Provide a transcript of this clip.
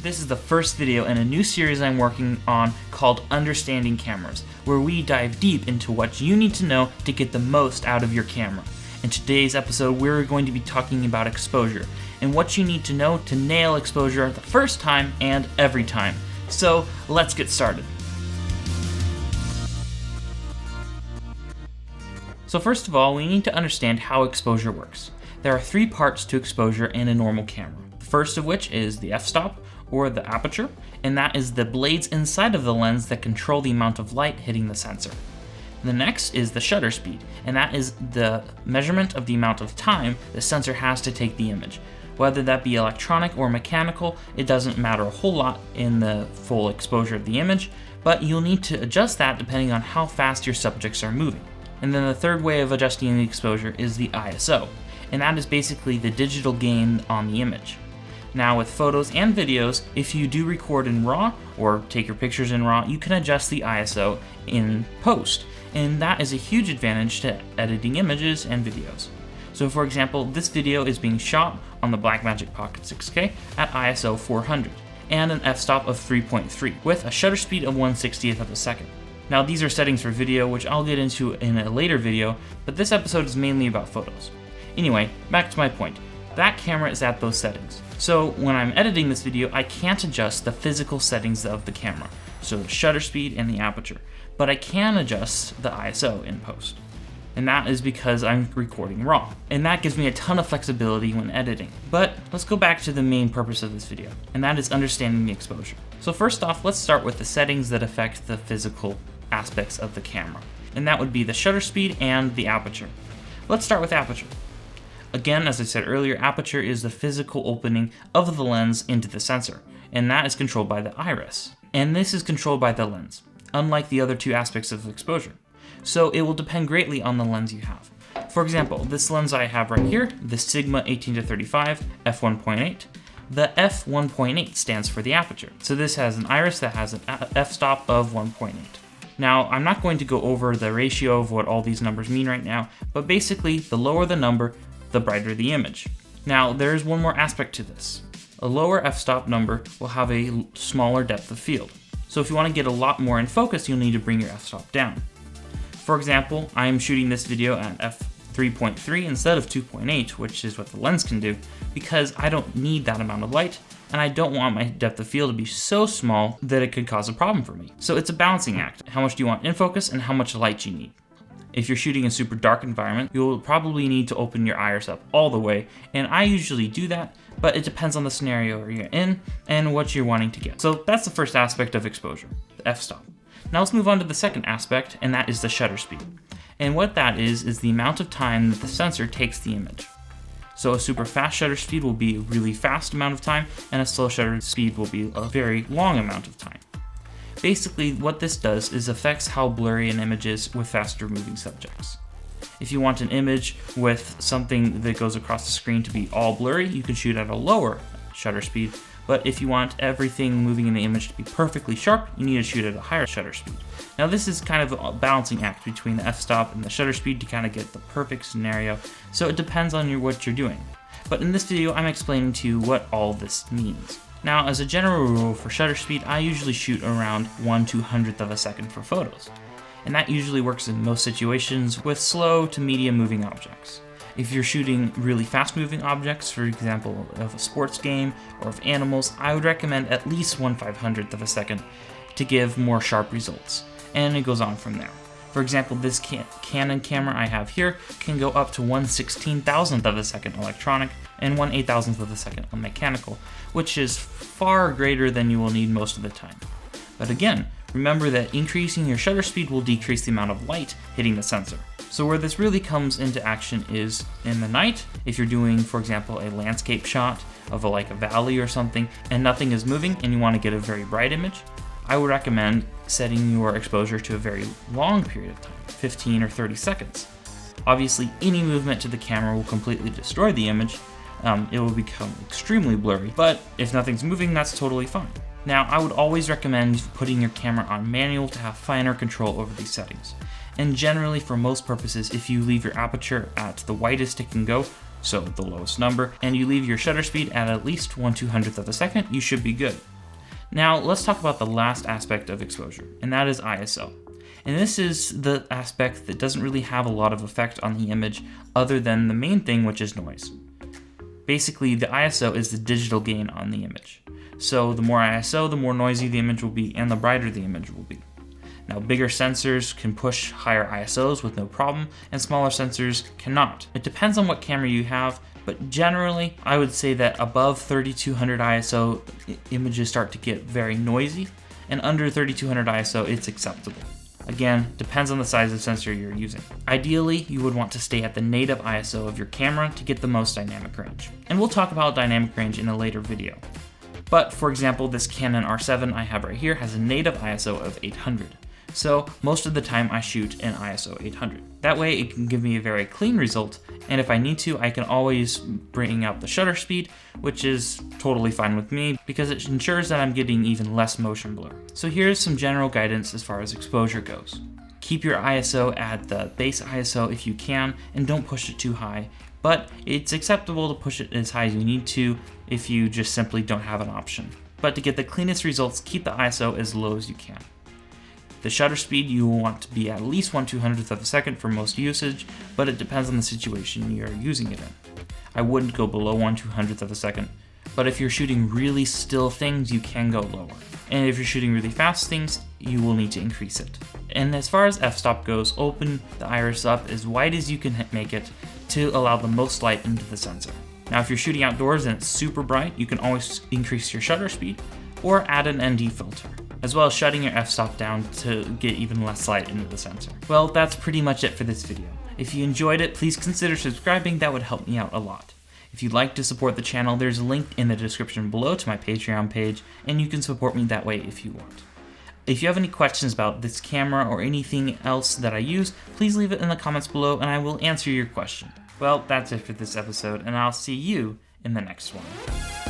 This is the first video in a new series I'm working on called Understanding Cameras, where we dive deep into what you need to know to get the most out of your camera. In today's episode, we're going to be talking about exposure, and what you need to know to nail exposure the first time and every time. So let's get started. So first of all, we need to understand how exposure works. There are three parts to exposure in a normal camera. The first of which is the f-stop, or the aperture, and that is the blades inside of the lens that control the amount of light hitting the sensor. The next is the shutter speed, and that is the measurement of the amount of time the sensor has to take the image. Whether that be electronic or mechanical, it doesn't matter a whole lot in the full exposure of the image, but you'll need to adjust that depending on how fast your subjects are moving. And then the third way of adjusting the exposure is the ISO, and that is basically the digital gain on the image. Now with photos and videos, if you do record in RAW or take your pictures in RAW, you can adjust the ISO in post, and that is a huge advantage to editing images and videos. So for example, this video is being shot on the Blackmagic Pocket 6K at ISO 400 and an f-stop of 3.3 with a shutter speed of 1/60th of a second. Now these are settings for video, which I'll get into in a later video, but this episode is mainly about photos. Anyway, back to my point. That camera is at those settings. So when I'm editing this video, I can't adjust the physical settings of the camera, so the shutter speed and the aperture, but I can adjust the ISO in post. And that is because I'm recording RAW, and that gives me a ton of flexibility when editing. But let's go back to the main purpose of this video, and that is understanding the exposure. So first off, let's start with the settings that affect the physical aspects of the camera, and that would be the shutter speed and the aperture. Let's start with aperture. Again, as I said earlier, aperture is the physical opening of the lens into the sensor, and that is controlled by the iris. And this is controlled by the lens, unlike the other two aspects of exposure. So it will depend greatly on the lens you have. For example, this lens I have right here, the Sigma 18-35 f1.8, the f1.8 stands for the aperture. So this has an iris that has an f-stop of 1.8. Now, I'm not going to go over the ratio of what all these numbers mean right now, but basically, the lower the number, the brighter the image. Now, there's one more aspect to this. A lower f-stop number will have a smaller depth of field. So if you want to get a lot more in focus, you'll need to bring your f-stop down. For example, I'm shooting this video at f3.3 instead of 2.8, which is what the lens can do, because I don't need that amount of light, and I don't want my depth of field to be so small that it could cause a problem for me. So it's a balancing act. How much do you want in focus and how much light you need? If you're shooting a super dark environment, you'll probably need to open your iris up all the way, and I usually do that, but it depends on the scenario you're in and what you're wanting to get. So that's the first aspect of exposure, the f-stop. Now let's move on to the second aspect, and that is the shutter speed. And what that is the amount of time that the sensor takes the image. So a super fast shutter speed will be a really fast amount of time, and a slow shutter speed will be a very long amount of time. Basically, what this does is affects how blurry an image is with faster moving subjects. If you want an image with something that goes across the screen to be all blurry, you can shoot at a lower shutter speed, but if you want everything moving in the image to be perfectly sharp, you need to shoot at a higher shutter speed. Now this is kind of a balancing act between the f-stop and the shutter speed to kind of get the perfect scenario, so it depends on what you're doing. But in this video, I'm explaining to you what all this means. Now, as a general rule for shutter speed, I usually shoot around 1/200th of a second for photos, and that usually works in most situations with slow to medium moving objects. If you're shooting really fast moving objects, for example of a sports game or of animals, I would recommend at least 1/500th of a second to give more sharp results, and it goes on from there. For example, this Canon camera I have here can go up to 1/16,000th of a second electronic and 1/8,000th of a second on mechanical, which is far greater than you will need most of the time. But again, remember that increasing your shutter speed will decrease the amount of light hitting the sensor. So where this really comes into action is in the night. If you're doing, for example, a landscape shot of like a valley or something, and nothing is moving and you want to get a very bright image, I would recommend setting your exposure to a very long period of time, 15 or 30 seconds. Obviously, any movement to the camera will completely destroy the image. It will become extremely blurry, but if nothing's moving, that's totally fine. Now, I would always recommend putting your camera on manual to have finer control over these settings. And generally, for most purposes, if you leave your aperture at the widest it can go, so the lowest number, and you leave your shutter speed at least 1/200th of a second, you should be good. Now let's talk about the last aspect of exposure, and that is ISO. And this is the aspect that doesn't really have a lot of effect on the image other than the main thing, which is noise. Basically, the ISO is the digital gain on the image. So the more ISO, the more noisy the image will be and the brighter the image will be. Now, bigger sensors can push higher ISOs with no problem, and smaller sensors cannot. It depends on what camera you have, but generally, I would say that above 3200 ISO, images start to get very noisy, and under 3200 ISO, it's acceptable. Again, depends on the size of sensor you're using. Ideally, you would want to stay at the native ISO of your camera to get the most dynamic range. And we'll talk about dynamic range in a later video. But for example, this Canon R7 I have right here has a native ISO of 800. So most of the time I shoot in ISO 800. That way it can give me a very clean result, and if I need to, I can always bring up the shutter speed, which is totally fine with me because it ensures that I'm getting even less motion blur. So here's some general guidance as far as exposure goes. Keep your ISO at the base ISO if you can, and don't push it too high, but it's acceptable to push it as high as you need to if you just simply don't have an option. But to get the cleanest results, keep the ISO as low as you can. The shutter speed you will want to be at least 1/200th of a second for most usage, but it depends on the situation you're using it in. I wouldn't go below 1/200th of a second, but if you're shooting really still things, you can go lower. And if you're shooting really fast things, you will need to increase it. And as far as f-stop goes, open the iris up as wide as you can make it to allow the most light into the sensor. Now if you're shooting outdoors and it's super bright, you can always increase your shutter speed or add an ND filter, as well as shutting your f-stop down to get even less light into the sensor. Well, that's pretty much it for this video. If you enjoyed it, please consider subscribing, that would help me out a lot. If you'd like to support the channel, there's a link in the description below to my Patreon page, and you can support me that way if you want. If you have any questions about this camera or anything else that I use, please leave it in the comments below and I will answer your question. Well, that's it for this episode, and I'll see you in the next one.